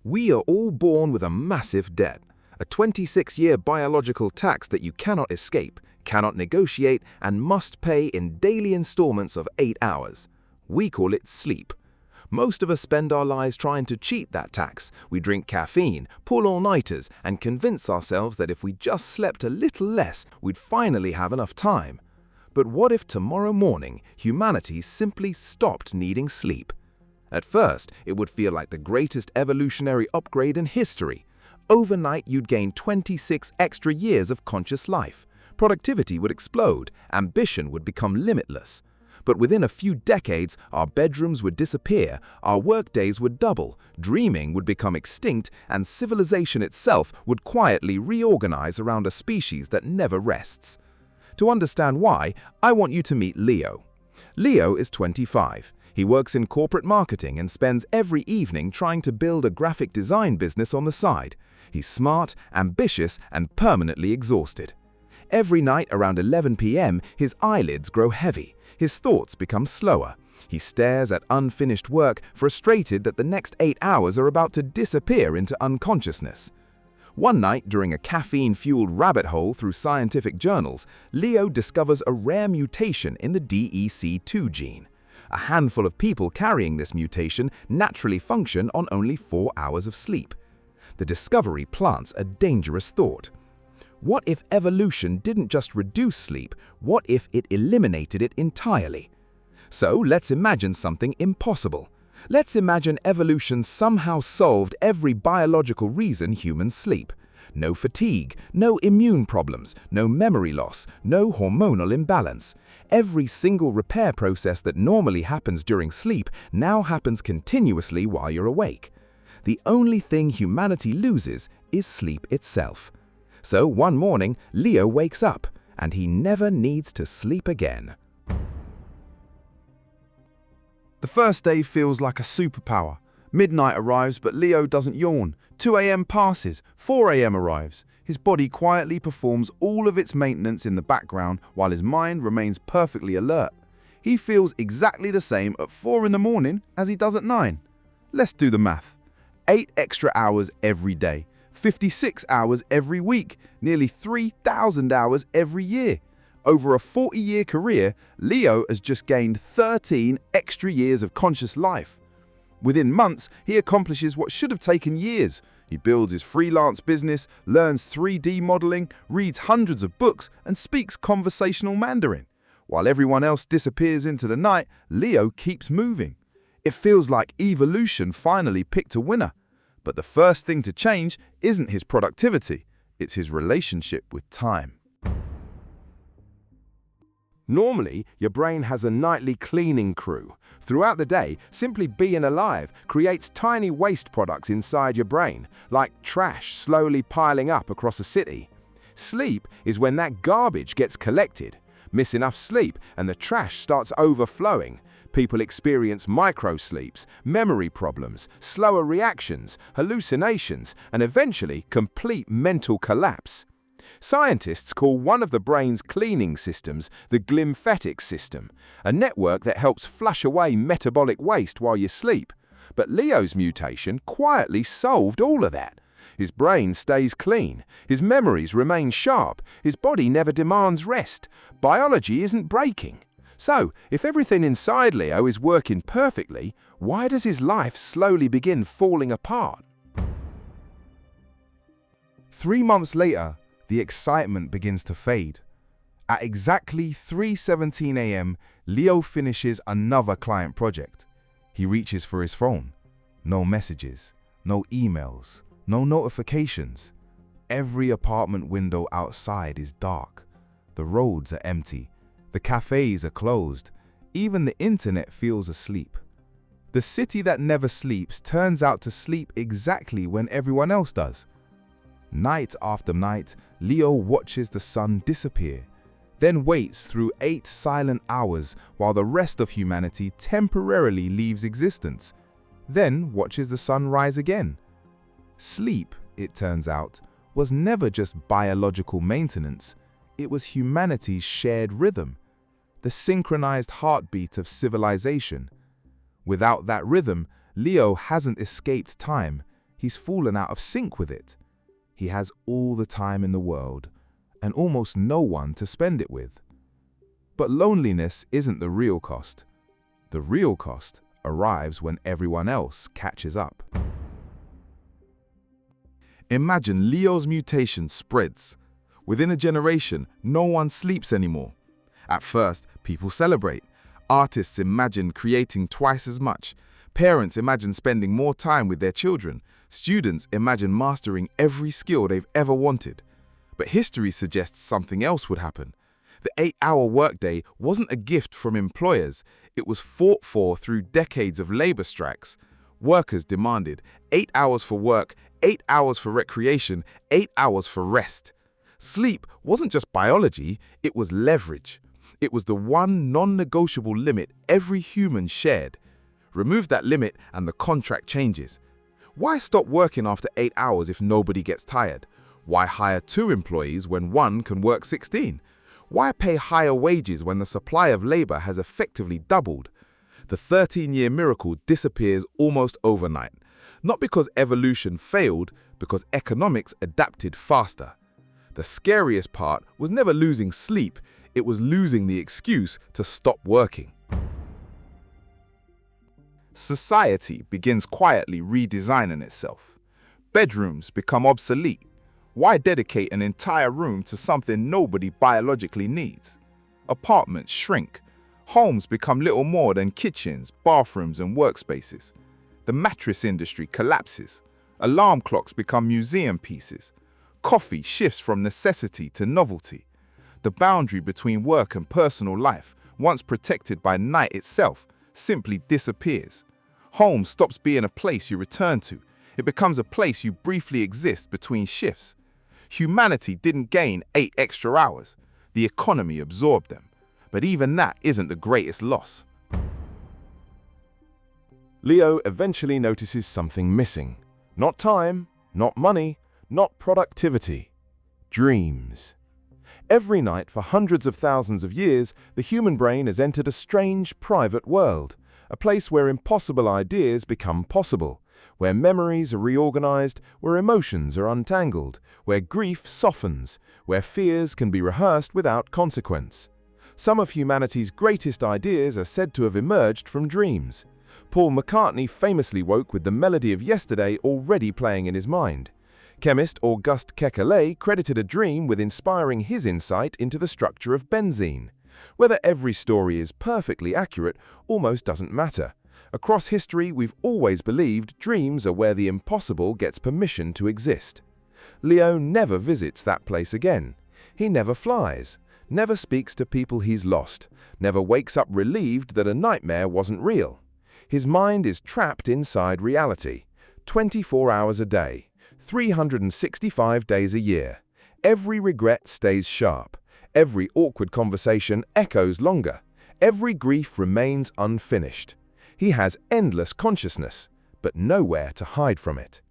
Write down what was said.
We are all born with a massive debt, a 26-year biological tax that you cannot escape, cannot negotiate, and must pay in daily installments of 8 hours. We call it sleep. Most of us spend our lives trying to cheat that tax. We drink caffeine, pull all-nighters, and convince ourselves that if we just slept a little less, we'd finally have enough time. But what if tomorrow morning humanity simply stopped needing sleep? At first, it would feel like the greatest evolutionary upgrade in history. Overnight, you'd gain 26 extra years of conscious life. Productivity would explode, ambition would become limitless. But within a few decades, our bedrooms would disappear, our workdays would double, dreaming would become extinct, and civilization itself would quietly reorganize around a species that never rests. To understand why, I want you to meet Leo. Leo is 25. He works in corporate marketing and spends every evening trying to build a graphic design business on the side. He's smart, ambitious, and permanently exhausted. Every night around 11 p.m., his eyelids grow heavy. His thoughts become slower. He stares at unfinished work, frustrated that the next 8 hours are about to disappear into unconsciousness. One night, during a caffeine-fueled rabbit hole through scientific journals, Leo discovers a rare mutation in the DEC2 gene. A handful of people carrying this mutation naturally function on only 4 hours of sleep. The discovery plants a dangerous thought. What if evolution didn't just reduce sleep? What if it eliminated it entirely? So let's imagine something impossible. Let's imagine evolution somehow solved every biological reason humans sleep. No fatigue, no immune problems, no memory loss, no hormonal imbalance. Every single repair process that normally happens during sleep now happens continuously while you're awake. The only thing humanity loses is sleep itself. So one morning, Leo wakes up, and he never needs to sleep again. The first day feels like a superpower. Midnight arrives, but Leo doesn't yawn. 2 a.m. passes, 4 a.m. arrives. His body quietly performs all of its maintenance in the background while his mind remains perfectly alert. He feels exactly the same at 4 in the morning as he does at 9. Let's do the math. 8 extra hours every day, 56 hours every week, nearly 3,000 hours every year. Over a 40-year career, Leo has just gained 13 extra years of conscious life. Within months, he accomplishes what should have taken years. He builds his freelance business, learns 3D modeling, reads hundreds of books, and speaks conversational Mandarin. While everyone else disappears into the night, Leo keeps moving. It feels like evolution finally picked a winner. But the first thing to change isn't his productivity, it's his relationship with time. Normally, your brain has a nightly cleaning crew. Throughout the day, simply being alive creates tiny waste products inside your brain, like trash slowly piling up across a city. Sleep is when that garbage gets collected. Miss enough sleep and the trash starts overflowing. People experience micro-sleeps, memory problems, slower reactions, hallucinations, and eventually complete mental collapse. Scientists call one of the brain's cleaning systems the glymphatic system, a network that helps flush away metabolic waste while you sleep. But Leo's mutation quietly solved all of that. His brain stays clean, his memories remain sharp, his body never demands rest. Biology isn't breaking. So, if everything inside Leo is working perfectly, why does his life slowly begin falling apart? 3 months later, the excitement begins to fade. At exactly 3:17 a.m., Leo finishes another client project. He reaches for his phone. No messages, no emails, no notifications. Every apartment window outside is dark. The roads are empty. The cafes are closed. Even the internet feels asleep. The city that never sleeps turns out to sleep exactly when everyone else does. Night after night, Leo watches the sun disappear, then waits through 8 silent hours while the rest of humanity temporarily leaves existence, then watches the sun rise again. Sleep, it turns out, was never just biological maintenance. It was humanity's shared rhythm, the synchronized heartbeat of civilization. Without that rhythm, Leo hasn't escaped time. he's fallen out of sync with it. He has all the time in the world and almost no one to spend it with. But loneliness isn't the real cost. The real cost arrives when everyone else catches up. Imagine Leo's mutation spreads. Within a generation, no one sleeps anymore. At first, people celebrate. Artists imagine creating twice as much. Parents imagine spending more time with their children. Students imagine mastering every skill they've ever wanted. But history suggests something else would happen. The 8-hour workday wasn't a gift from employers. It was fought for through decades of labor strikes. Workers demanded 8 hours for work, 8 hours for recreation, 8 hours for rest. Sleep wasn't just biology, it was leverage. It was the one non-negotiable limit every human shared. Remove that limit and the contract changes. Why stop working after 8 hours if nobody gets tired? Why hire 2 employees when one can work 16? Why pay higher wages when the supply of labor has effectively doubled? The 13-year miracle disappears almost overnight. Not because evolution failed, because economics adapted faster. The scariest part was never losing sleep, it was losing the excuse to stop working. Society begins quietly redesigning itself. Bedrooms become obsolete. Why dedicate an entire room to something nobody biologically needs? Apartments shrink. Homes become little more than kitchens, bathrooms, and workspaces. The mattress industry collapses. Alarm clocks become museum pieces. Coffee shifts from necessity to novelty. The boundary between work and personal life, once protected by night itself, simply disappears. Home stops being a place you return to. It becomes a place you briefly exist between shifts. Humanity didn't gain 8 extra hours. The economy absorbed them. But even that isn't the greatest loss. Leo eventually notices something missing. Not time, not money, not productivity. Dreams. Every night for hundreds of thousands of years, the human brain has entered a strange, private world. A place where impossible ideas become possible, where memories are reorganized, where emotions are untangled, where grief softens, where fears can be rehearsed without consequence. Some of humanity's greatest ideas are said to have emerged from dreams. Paul McCartney famously woke with the melody of yesterday already playing in his mind. Chemist Auguste Kekulé credited a dream with inspiring his insight into the structure of benzene. Whether every story is perfectly accurate almost doesn't matter. Across history, we've always believed dreams are where the impossible gets permission to exist. Leo never visits that place again. He never flies, never speaks to people he's lost, never wakes up relieved that a nightmare wasn't real. His mind is trapped inside reality, 24 hours a day, 365 days a year. Every regret stays sharp. Every awkward conversation echoes longer. Every grief remains unfinished. He has endless consciousness, but nowhere to hide from it.